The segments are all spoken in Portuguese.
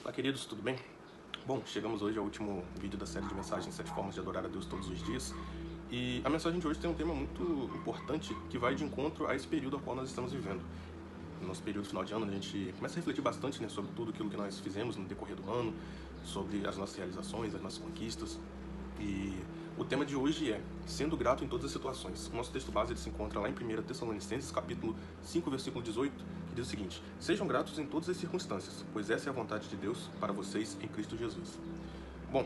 Olá, queridos, tudo bem? Bom, chegamos hoje ao último vídeo da série de mensagens 7 formas de adorar a Deus todos os dias. E a mensagem de hoje tem um tema muito importante que vai de encontro a esse período ao qual nós estamos vivendo. No nosso período final de ano, a gente começa a refletir bastante, sobre tudo aquilo que nós fizemos no decorrer do ano, sobre as nossas realizações, as nossas conquistas. E o tema de hoje é sendo grato em todas as situações. O nosso texto base ele se encontra lá em 1 Tessalonicenses, capítulo 5, versículo 18, que diz o seguinte: sejam gratos em todas as circunstâncias, pois essa é a vontade de Deus para vocês em Cristo Jesus. Bom,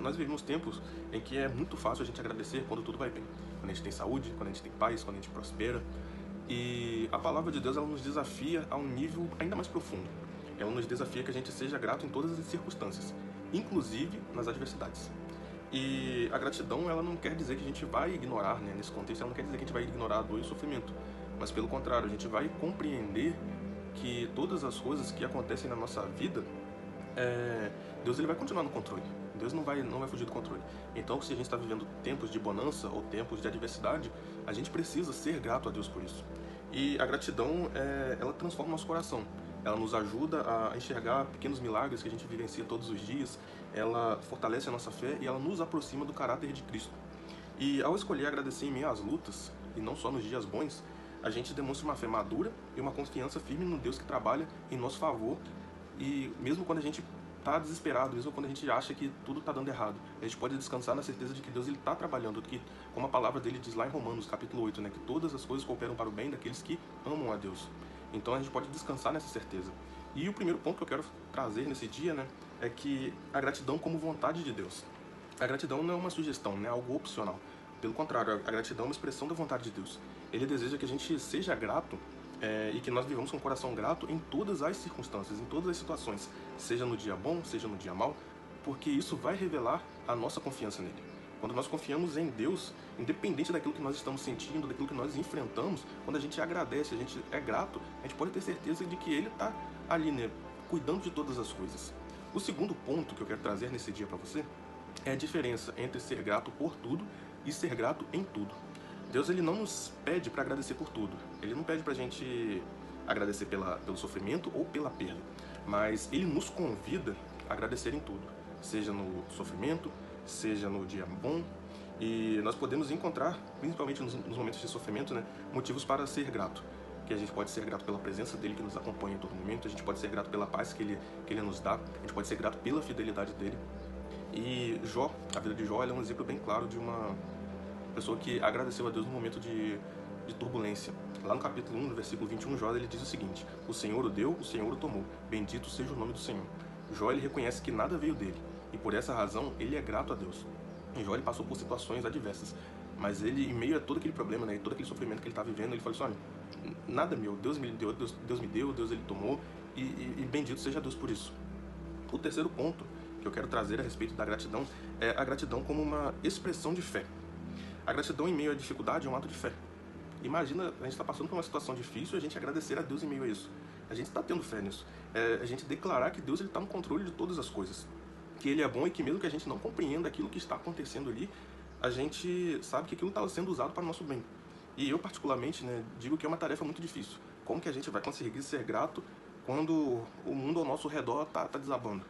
nós vivemos tempos em que é muito fácil a gente agradecer quando tudo vai bem. Quando a gente tem saúde, quando a gente tem paz, quando a gente prospera. E a palavra de Deus ela nos desafia a um nível ainda mais profundo. Ela nos desafia que a gente seja grato em todas as circunstâncias, inclusive nas adversidades. E a gratidão, ela não quer dizer que a gente vai ignorar, nesse contexto, ela não quer dizer que a gente vai ignorar a dor e o sofrimento. Mas pelo contrário, a gente vai compreender que todas as coisas que acontecem na nossa vida, Deus ele vai continuar no controle. Deus não vai fugir do controle. Então, se a gente está vivendo tempos de bonança ou tempos de adversidade, a gente precisa ser grato a Deus por isso. E a gratidão, ela transforma o nosso coração. Ela nos ajuda a enxergar pequenos milagres que a gente vivencia todos os dias. Ela fortalece a nossa fé e ela nos aproxima do caráter de Cristo. E ao escolher agradecer em meio às lutas, e não só nos dias bons, a gente demonstra uma fé madura e uma confiança firme no Deus que trabalha em nosso favor. E mesmo quando a gente está desesperado, mesmo quando a gente acha que tudo está dando errado, a gente pode descansar na certeza de que Deus está trabalhando, que, como a palavra dele diz lá em Romanos, capítulo 8, que todas as coisas cooperam para o bem daqueles que amam a Deus. Então a gente pode descansar nessa certeza. E o primeiro ponto que eu quero trazer nesse dia, é que a gratidão como vontade de Deus. A gratidão não é uma sugestão, não é algo opcional. Pelo contrário, a gratidão é uma expressão da vontade de Deus. Ele deseja que a gente seja grato e que nós vivamos com o coração grato em todas as circunstâncias, em todas as situações, seja no dia bom, seja no dia mau, porque isso vai revelar a nossa confiança nele. Quando nós confiamos em Deus, independente daquilo que nós estamos sentindo, daquilo que nós enfrentamos, quando a gente agradece, a gente é grato, a gente pode ter certeza de que Ele está ali, cuidando de todas as coisas. O segundo ponto que eu quero trazer nesse dia para você é a diferença entre ser grato por tudo e ser grato em tudo. Deus ele não nos pede para agradecer por tudo. Ele não pede para a gente agradecer pelo sofrimento ou pela perda, mas Ele nos convida a agradecer em tudo, seja no sofrimento, seja no dia bom. E nós podemos encontrar, principalmente nos momentos de sofrimento, motivos para ser grato. Que a gente pode ser grato pela presença dele que nos acompanha em todo momento, a gente pode ser grato pela paz que ele nos dá, a gente pode ser grato pela fidelidade dele. E Jó, a vida de Jó, é um exemplo bem claro de uma pessoa que agradeceu a Deus no momento de turbulência. Lá no capítulo 1, no versículo 21, Jó ele diz o seguinte: o Senhor o deu, o Senhor o tomou, bendito seja o nome do Senhor. Jó ele reconhece que nada veio dele, e por essa razão ele é grato a Deus. E Jó ele passou por situações adversas, mas ele, em meio a todo aquele problema, e todo aquele sofrimento que ele está vivendo, ele falou assim: olha, nada meu, Deus me deu, Deus me deu, Deus ele tomou, e bendito seja Deus por isso. O terceiro ponto que eu quero trazer a respeito da gratidão é a gratidão como uma expressão de fé. A gratidão em meio à dificuldade é um ato de fé. Imagina, a gente está passando por uma situação difícil e a gente agradecer a Deus em meio a isso. A gente está tendo fé nisso. A gente declarar que Deus está no controle de todas as coisas. Que Ele é bom e que mesmo que a gente não compreenda aquilo que está acontecendo ali, a gente sabe que aquilo está sendo usado para o nosso bem. E eu, particularmente, digo que é uma tarefa muito difícil. Como que a gente vai conseguir ser grato quando o mundo ao nosso redor está desabando?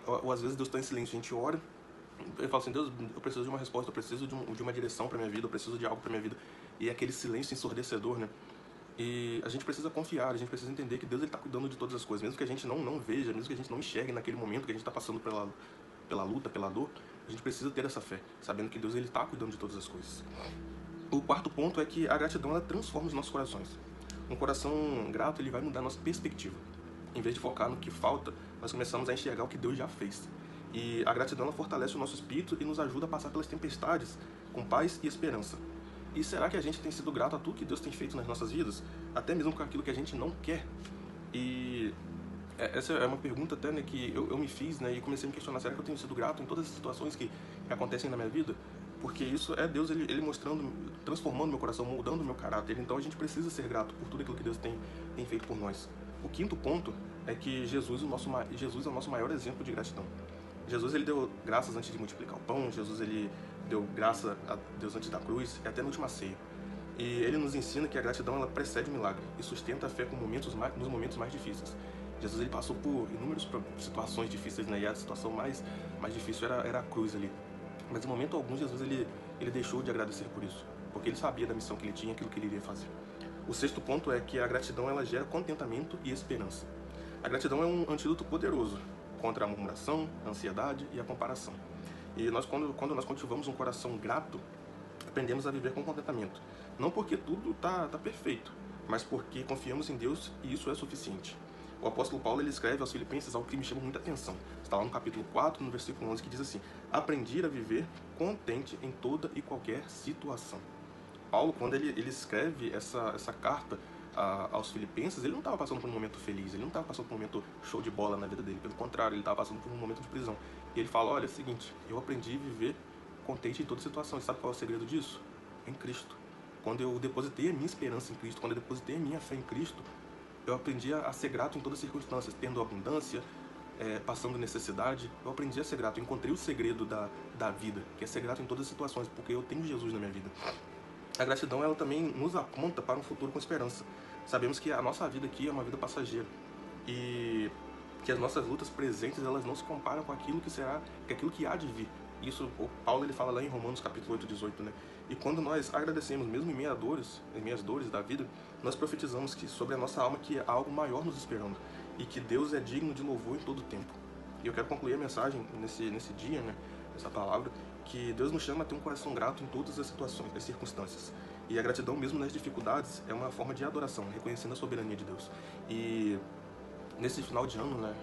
Ou às vezes Deus está em silêncio, a gente ora, eu falo assim: Deus, eu preciso de uma resposta, eu preciso de uma direção para minha vida, eu preciso de algo para minha vida. E é aquele silêncio ensurdecedor, E a gente precisa confiar, a gente precisa entender que Deus está cuidando de todas as coisas, mesmo que a gente não veja, mesmo que a gente não enxergue naquele momento que a gente está passando pela luta, pela dor, a gente precisa ter essa fé, sabendo que Deus está cuidando de todas as coisas. O quarto ponto é que a gratidão ela transforma os nossos corações. Um coração grato ele vai mudar a nossa perspectiva. Em vez de focar no que falta, nós começamos a enxergar o que Deus já fez. E a gratidão ela fortalece o nosso espírito e nos ajuda a passar pelas tempestades com paz e esperança. E será que a gente tem sido grato a tudo que Deus tem feito nas nossas vidas? Até mesmo com aquilo que a gente não quer? E essa é uma pergunta até que eu me fiz, e comecei a me questionar: será que eu tenho sido grato em todas as situações que acontecem na minha vida? Porque isso é Deus ele mostrando, transformando meu coração, moldando o meu caráter. Então a gente precisa ser grato por tudo aquilo que Deus tem feito por nós. O quinto ponto é que Jesus é o nosso maior exemplo de gratidão. Jesus ele deu graças antes de multiplicar o pão, Jesus ele deu graça a Deus antes da cruz e até na última ceia. E ele nos ensina que a gratidão ela precede o milagre e sustenta a fé nos momentos mais difíceis. Jesus ele passou por inúmeras situações difíceis, né? E a situação mais difícil era a cruz ali. Mas em momento algum Jesus ele deixou de agradecer por isso, porque ele sabia da missão que ele tinha, aquilo que ele iria fazer. O sexto ponto é que a gratidão ela gera contentamento e esperança. A gratidão é um antídoto poderoso contra a murmuração, a ansiedade e a comparação. E nós, quando nós cultivamos um coração grato, aprendemos a viver com contentamento. Não porque tudo tá perfeito, mas porque confiamos em Deus e isso é suficiente. O apóstolo Paulo ele escreve aos Filipenses algo que me chama muita atenção. Está lá no capítulo 4, no versículo 11, que diz assim: aprendi a viver contente em toda e qualquer situação. Paulo, quando ele escreve essa carta aos Filipenses, ele não estava passando por um momento feliz, ele não estava passando por um momento show de bola na vida dele, pelo contrário, ele estava passando por um momento de prisão. E ele fala: olha, é o seguinte, eu aprendi a viver contente em toda situação. E sabe qual é o segredo disso? Em Cristo. Quando eu depositei a minha esperança em Cristo, quando eu depositei a minha fé em Cristo, eu aprendi a ser grato em todas as circunstâncias, tendo abundância, passando necessidade. Eu aprendi a ser grato, eu encontrei o segredo da vida, que é ser grato em todas as situações, porque eu tenho Jesus na minha vida. A gratidão ela também nos aponta para um futuro com esperança. Sabemos que a nossa vida aqui é uma vida passageira e que as nossas lutas presentes elas não se comparam com aquilo que será, com aquilo que há de vir. Isso o Paulo ele fala lá em Romanos capítulo 8, 18, né? E quando nós agradecemos mesmo em meias dores da vida, nós profetizamos que sobre a nossa alma que há algo maior nos esperando e que Deus é digno de louvor em todo o tempo. E eu quero concluir a mensagem nesse dia, né? Essa palavra, que Deus nos chama a ter um coração grato em todas as situações, as circunstâncias. E a gratidão mesmo nas dificuldades é uma forma de adoração, reconhecendo a soberania de Deus. E nesse final de ano, né,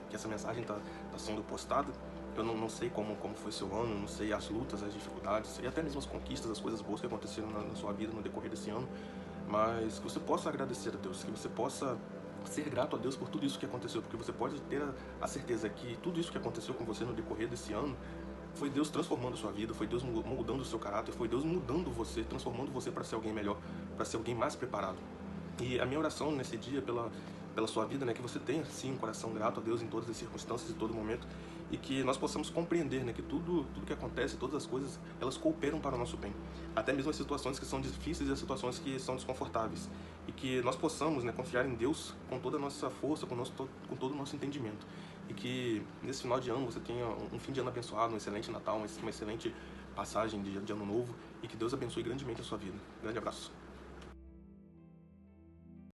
que essa mensagem está sendo postada, eu não sei como foi seu ano, não sei as lutas, as dificuldades e até mesmo as conquistas, as coisas boas que aconteceram na sua vida no decorrer desse ano, mas que você possa agradecer a Deus, que você possa ser grato a Deus por tudo isso que aconteceu, porque você pode ter a certeza que tudo isso que aconteceu com você no decorrer desse ano foi Deus transformando a sua vida, foi Deus mudando o seu caráter, foi Deus mudando você, transformando você para ser alguém melhor, para ser alguém mais preparado. E a minha oração nesse dia pela sua vida, né, que você tenha sim um coração grato a Deus em todas as circunstâncias, em todo momento, e que nós possamos compreender, né, que tudo que acontece, todas as coisas, elas cooperam para o nosso bem. Até mesmo as situações que são difíceis e as situações que são desconfortáveis. E que nós possamos, né, confiar em Deus com toda a nossa força, com todo o nosso entendimento. E que nesse final de ano você tenha um fim de ano abençoado, um excelente Natal, uma excelente passagem de ano novo, e que Deus abençoe grandemente a sua vida. Grande abraço.